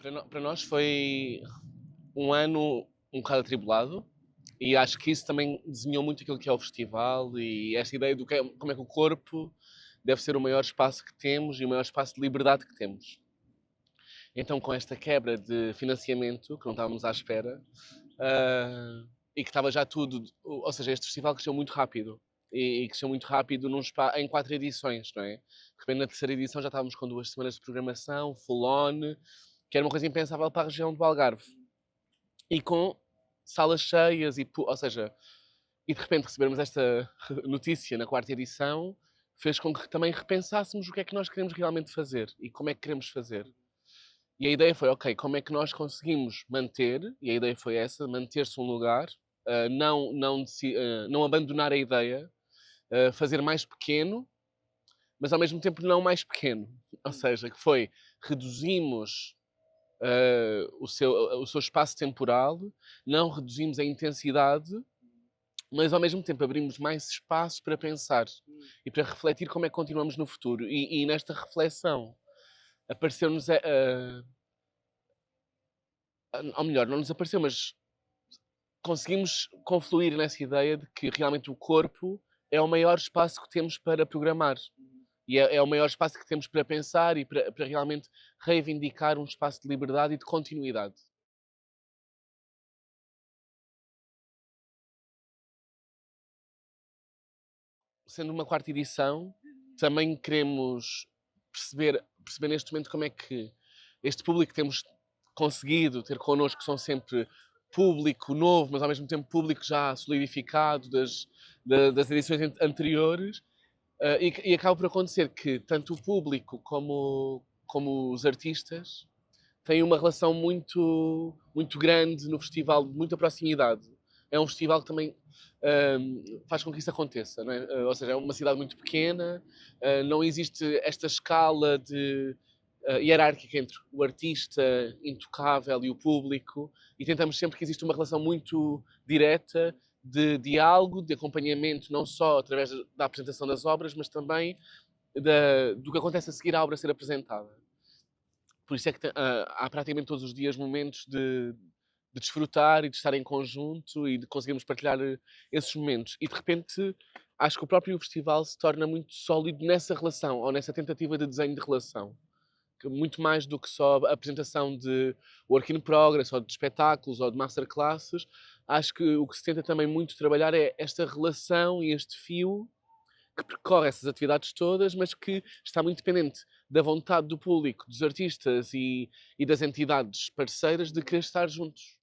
Para nós foi um ano um bocado atribulado e acho que isso também desenhou muito aquilo que é o festival e esta ideia do que é, como é que o corpo deve ser o maior espaço que temos e o maior espaço de liberdade que temos. Então, com esta quebra de financiamento, que não estávamos à espera, e que estava já tudo, ou seja, este festival cresceu muito rápido e cresceu muito rápido em 4 edições, não é? De repente, na terceira edição já estávamos com 2 semanas de programação, full on, que era uma coisa impensável para a região do Algarve. E com salas cheias, ou seja, e de repente recebermos esta notícia na 4ª edição fez com que também repensássemos o que é que nós queremos realmente fazer e como é que queremos fazer. E a ideia foi, ok, como é que nós conseguimos manter, e a ideia foi essa, manter-se um lugar, não abandonar a ideia, fazer mais pequeno, mas ao mesmo tempo não mais pequeno. Ou seja, que foi, reduzimos o seu espaço temporal, não reduzimos a intensidade, mas ao mesmo tempo abrimos mais espaço para pensar e para refletir como é que continuamos no futuro. E nesta reflexão apareceu-nos, ou melhor, não nos apareceu, mas conseguimos confluir nessa ideia de que realmente o corpo é o maior espaço que temos para programar. E é o maior espaço que temos para pensar e para realmente reivindicar um espaço de liberdade e de continuidade. Sendo uma 4ª edição, também queremos perceber neste momento como é que este público que temos conseguido ter connosco, que são sempre público novo, mas ao mesmo tempo público já solidificado das edições anteriores, e acaba por acontecer que tanto o público como os artistas têm uma relação muito grande no festival, de muita proximidade. É um festival que também faz com que isso aconteça, não é? Ou seja, é uma cidade muito pequena, não existe esta escala de hierárquica entre o artista intocável e o público, e tentamos sempre que exista uma relação muito direta de diálogo, de acompanhamento, não só através da apresentação das obras, mas também do que acontece a seguir à obra ser apresentada. Por isso é que há praticamente todos os dias momentos de desfrutar e de estar em conjunto e de conseguirmos partilhar esses momentos. E de repente acho que o próprio festival se torna muito sólido nessa relação, ou nessa tentativa de desenho de relação. Que muito mais do que só a apresentação de work in progress, ou de espetáculos, ou de masterclasses, acho que o que se tenta também muito trabalhar é esta relação e este fio que percorre essas atividades todas, mas que está muito dependente da vontade do público, dos artistas e das entidades parceiras de querer estar juntos.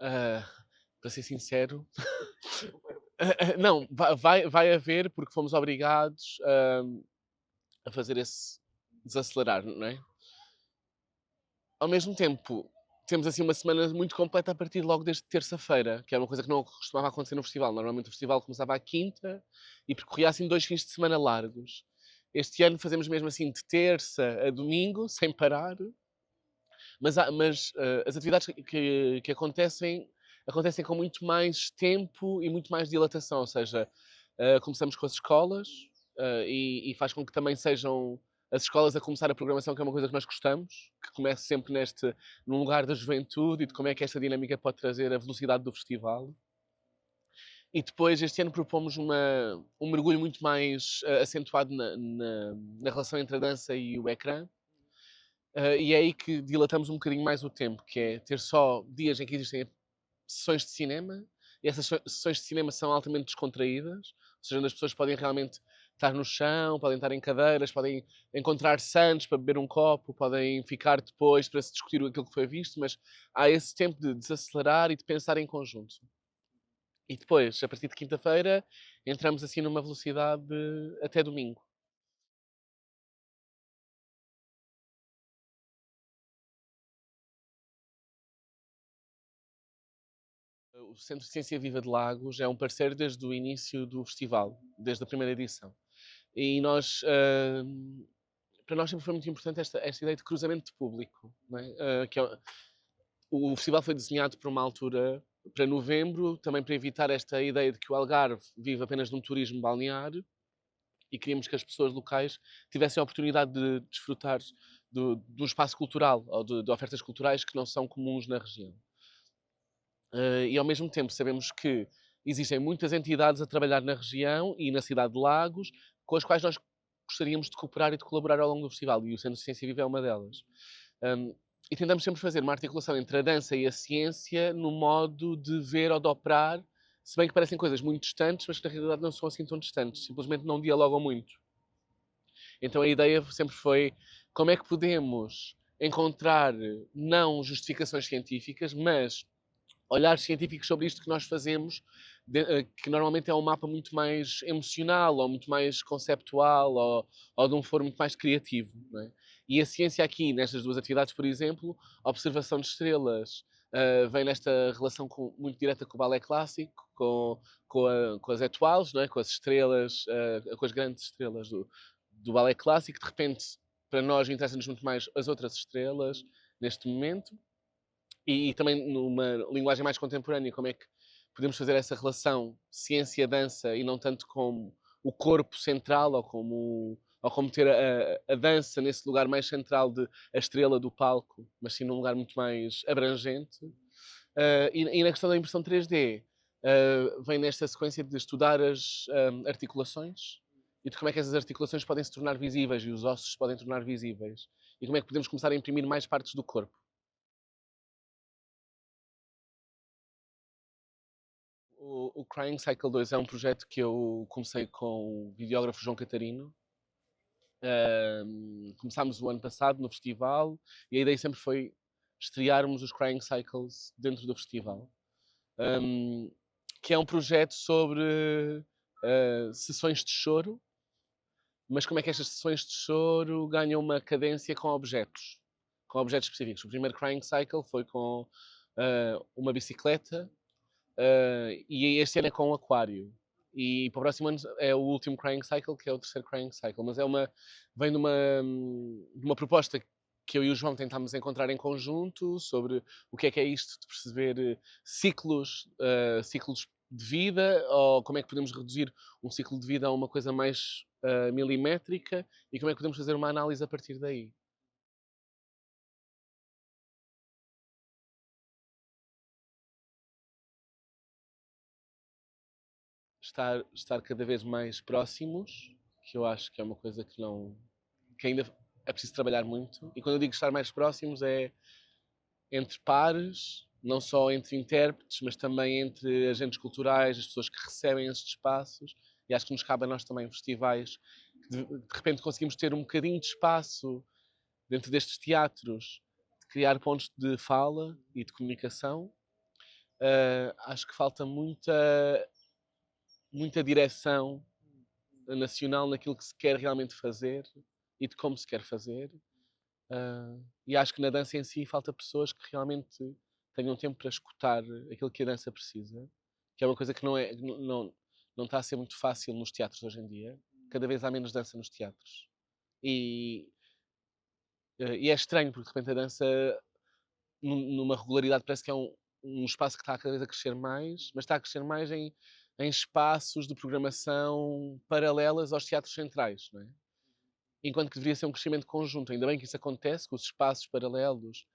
Ah, para ser sincero, não, vai haver porque fomos obrigados a fazer esse desacelerar, não é? Ao mesmo tempo, temos assim uma semana muito completa a partir logo desde terça-feira, que é uma coisa que não costumava acontecer no festival. Normalmente o festival começava à quinta e percorria assim 2 fins de semana largos. Este ano fazemos mesmo assim de terça a domingo, sem parar, mas as atividades que acontecem com muito mais tempo e muito mais dilatação, ou seja, começamos com as escolas, e faz com que também sejam as escolas a começar a programação, que é uma coisa que nós gostamos, que comece sempre num lugar da juventude e de como é que esta dinâmica pode trazer a velocidade do festival. E depois, este ano, propomos um mergulho muito mais acentuado na relação entre a dança e o ecrã. E é aí que dilatamos um bocadinho mais o tempo, que é ter só dias em que existem sessões de cinema, e essas sessões de cinema são altamente descontraídas, ou seja, onde as pessoas podem realmente estar no chão, podem estar em cadeiras, podem encontrar-se antes para beber um copo, podem ficar depois para se discutir aquilo que foi visto, mas há esse tempo de desacelerar e de pensar em conjunto. E depois, a partir de quinta-feira, entramos assim numa velocidade até domingo. O Centro de Ciência Viva de Lagos é um parceiro desde o início do festival, desde a primeira edição. E para nós sempre foi muito importante esta ideia de cruzamento de público. Não é? O festival foi desenhado para uma altura para novembro, também para evitar esta ideia de que o Algarve vive apenas de um turismo balneário, e queríamos que as pessoas locais tivessem a oportunidade de desfrutar do espaço cultural ou de ofertas culturais que não são comuns na região. E ao mesmo tempo sabemos que existem muitas entidades a trabalhar na região e na cidade de Lagos, com as quais nós gostaríamos de cooperar e de colaborar ao longo do festival, e o Centro de Ciência Viva é uma delas. E tentamos sempre fazer uma articulação entre a dança e a ciência no modo de ver ou de operar, se bem que parecem coisas muito distantes, mas que na realidade não são assim tão distantes, simplesmente não dialogam muito. Então a ideia sempre foi como é que podemos encontrar não justificações científicas, mas olhares científicos sobre isto que nós fazemos, que normalmente é um mapa muito mais emocional, ou muito mais conceptual, ou de um foro muito mais criativo. Não é? E a ciência aqui, nestas duas atividades, por exemplo, a observação de estrelas, vem nesta relação muito direta com o balé clássico, com as etoiles, não é? Com as estrelas, com as grandes estrelas do balé clássico. De repente, para nós, interessa-nos muito mais as outras estrelas, neste momento. E também numa linguagem mais contemporânea, como é que podemos fazer essa relação ciência-dança e não tanto como o corpo central ou como ter a dança nesse lugar mais central de a estrela do palco, mas sim num lugar muito mais abrangente. E na questão da impressão 3D, vem nesta sequência de estudar as articulações e de como é que essas articulações podem se tornar visíveis e os ossos se podem tornar visíveis e como é que podemos começar a imprimir mais partes do corpo. O Crying Cycle 2 é um projeto que eu comecei com o videógrafo João Catarino. Começámos o ano passado no festival e a ideia sempre foi estrearmos os Crying Cycles dentro do festival. Que é um projeto sobre sessões de choro, mas como é que estas sessões de choro ganham uma cadência com objetos específicos. O primeiro Crying Cycle foi com uma bicicleta, e este ano é com o aquário. E para o próximo ano é o último Crying Cycle, que é o terceiro Crying Cycle. Mas vem de uma proposta que eu e o João tentámos encontrar em conjunto sobre o que é isto de perceber ciclos de vida, ou como é que podemos reduzir um ciclo de vida a uma coisa mais milimétrica, e como é que podemos fazer uma análise a partir daí. Estar cada vez mais próximos, que eu acho que é uma coisa que ainda é preciso trabalhar muito. E quando eu digo estar mais próximos é entre pares, não só entre intérpretes, mas também entre agentes culturais, as pessoas que recebem esses espaços. E acho que nos cabe a nós também festivais, que de repente conseguimos ter um bocadinho de espaço dentro destes teatros, de criar pontos de fala e de comunicação. Acho que falta muita direção nacional naquilo que se quer realmente fazer e de como se quer fazer. E acho que na dança em si falta pessoas que realmente tenham tempo para escutar aquilo que a dança precisa, que é uma coisa que não está a ser muito fácil nos teatros hoje em dia. Cada vez há menos dança nos teatros. E, e é estranho, porque de repente a dança, numa regularidade, parece que é um espaço que está cada vez a crescer mais, mas está a crescer mais em espaços de programação paralelas aos teatros centrais, não é? Enquanto que deveria ser um crescimento conjunto. Ainda bem que isso acontece, que os espaços paralelos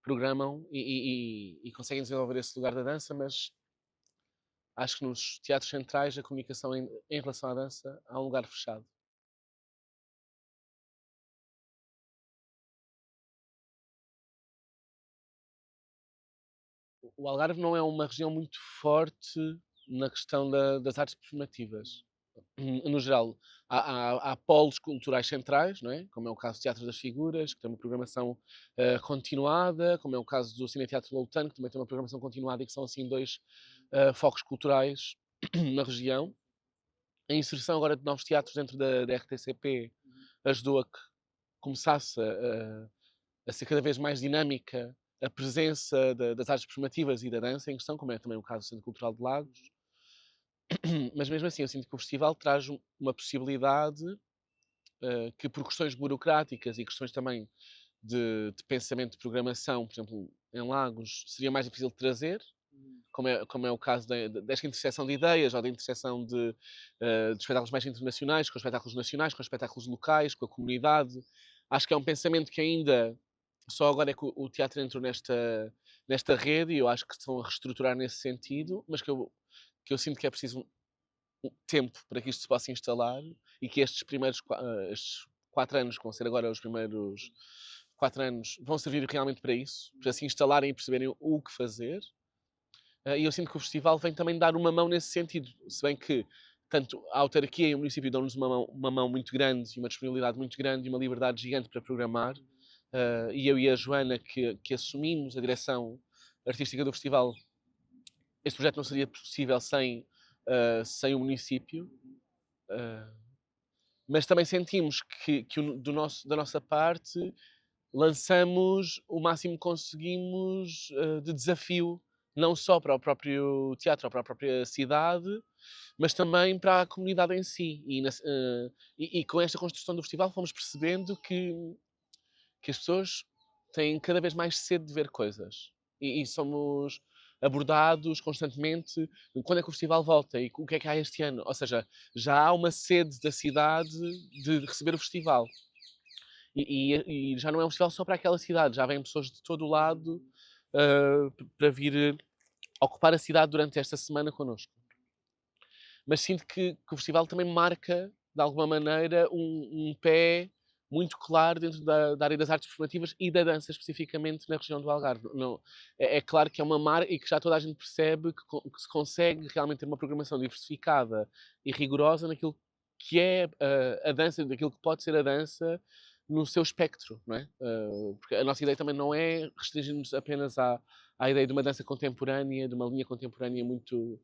programam e conseguem desenvolver esse lugar da dança, mas acho que nos teatros centrais a comunicação em relação à dança há um lugar fechado. O Algarve não é uma região muito forte na questão das artes performativas. No geral, há polos culturais centrais, não é? Como é o caso do Teatro das Figuras, que tem uma programação continuada, como é o caso do Cine Teatro Loutano, que também tem uma programação continuada e que são assim dois focos culturais na região. A inserção agora de novos teatros dentro da RTCP ajudou a que começasse a ser cada vez mais dinâmica a presença das artes performativas e da dança em questão, como é também o caso do Centro Cultural de Lagos. Mas mesmo assim, eu sinto que o festival traz uma possibilidade que, por questões burocráticas e questões também de pensamento de programação, por exemplo, em Lagos, seria mais difícil de trazer, como é o caso desta interseção de ideias ou da interseção de espetáculos mais internacionais, com espetáculos nacionais, com espetáculos locais, com a comunidade. Acho que é um pensamento que ainda só agora é que o teatro entrou nesta rede e eu acho que estão a reestruturar nesse sentido, mas que eu sinto que é preciso um tempo para que isto se possa instalar e que estes 4 anos, que vão ser agora os primeiros 4 anos, vão servir realmente para isso, para se instalarem e perceberem o que fazer. E eu sinto que o festival vem também dar uma mão nesse sentido, se bem que tanto a autarquia e o município dão-nos uma mão muito grande e uma disponibilidade muito grande e uma liberdade gigante para programar. E eu e a Joana, que assumimos a direção artística do festival, este projeto não seria possível sem o município. Mas também sentimos que da nossa parte lançamos o máximo que conseguimos de desafio, não só para o próprio teatro ou para a própria cidade, mas também para a comunidade em si. E com esta construção do festival fomos percebendo que as pessoas têm cada vez mais sede de ver coisas. E somos abordados constantemente quando é que o festival volta e o que é que há este ano. Ou seja, já há uma sede da cidade de receber o festival. E já não é um festival só para aquela cidade, já vêm pessoas de todo o lado para vir ocupar a cidade durante esta semana connosco. Mas sinto que o festival também marca, de alguma maneira, um pé muito claro dentro da área das artes performativas e da dança, especificamente na região do Algarve. Não, é claro que é uma marca e que já toda a gente percebe que se consegue realmente ter uma programação diversificada e rigorosa naquilo que é a dança, daquilo que pode ser a dança no seu espectro, não é? Porque a nossa ideia também não é restringir-nos apenas à ideia de uma dança contemporânea, de uma linha contemporânea muito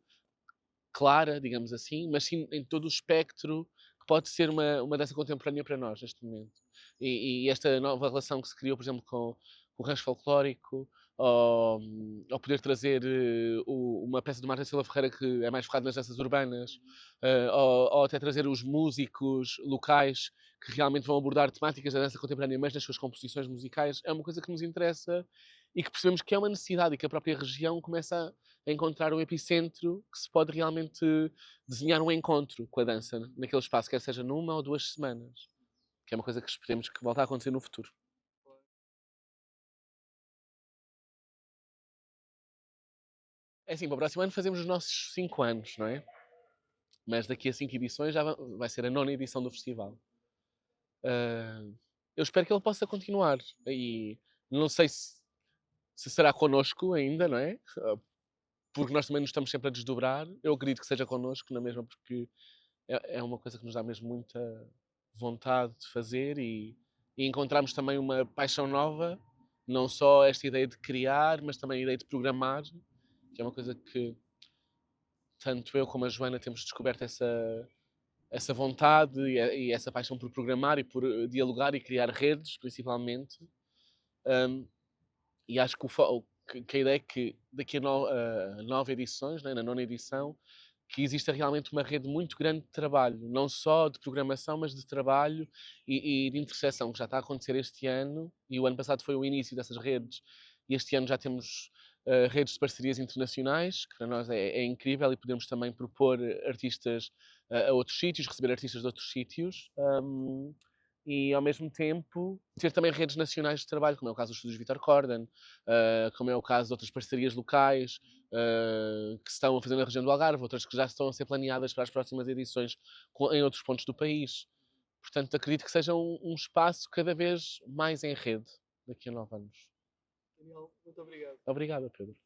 clara, digamos assim, mas sim em todo o espectro que pode ser uma dança contemporânea para nós neste momento. E esta nova relação que se criou, por exemplo, com o rancho folclórico, ou poder trazer uma peça do Martin Silva Ferreira que é mais focada nas danças urbanas, ou até trazer os músicos locais que realmente vão abordar temáticas da dança contemporânea, mas nas suas composições musicais, é uma coisa que nos interessa e que percebemos que é uma necessidade e que a própria região começa a encontrar um epicentro que se pode realmente desenhar um encontro com a dança naquele espaço, quer seja numa ou 2 semanas, que é uma coisa que esperemos que volte a acontecer no futuro. É assim, para o próximo ano fazemos os nossos 5 anos, não é? Mas daqui a 5 edições já vai ser a 9ª edição do festival. Ah, eu espero que ele possa continuar. E não sei se será connosco ainda, não é? Porque nós também nos estamos sempre a desdobrar. Eu acredito que seja connosco, na mesma, porque é uma coisa que nos dá mesmo muita vontade de fazer e encontramos também uma paixão nova, não só esta ideia de criar, mas também a ideia de programar, que é uma coisa que tanto eu como a Joana temos descoberto essa vontade e essa paixão por programar e por dialogar e criar redes, principalmente. Um, e acho que a ideia é que daqui a 9 edições, né, na 9ª edição, que exista realmente uma rede muito grande de trabalho, não só de programação, mas de trabalho e de interseção, que já está a acontecer este ano, e o ano passado foi o início dessas redes, e este ano já temos redes de parcerias internacionais, que para nós é incrível, e podemos também propor artistas a outros sítios, receber artistas de outros sítios, e ao mesmo tempo ter também redes nacionais de trabalho, como é o caso dos Estúdios Vitor Corden, como é o caso de outras parcerias locais, que se estão a fazer na região do Algarve, outras que já estão a ser planeadas para as próximas edições em outros pontos do país. Portanto, acredito que seja um espaço cada vez mais em rede daqui a 9 anos. Genial, muito obrigado. Obrigado, Pedro.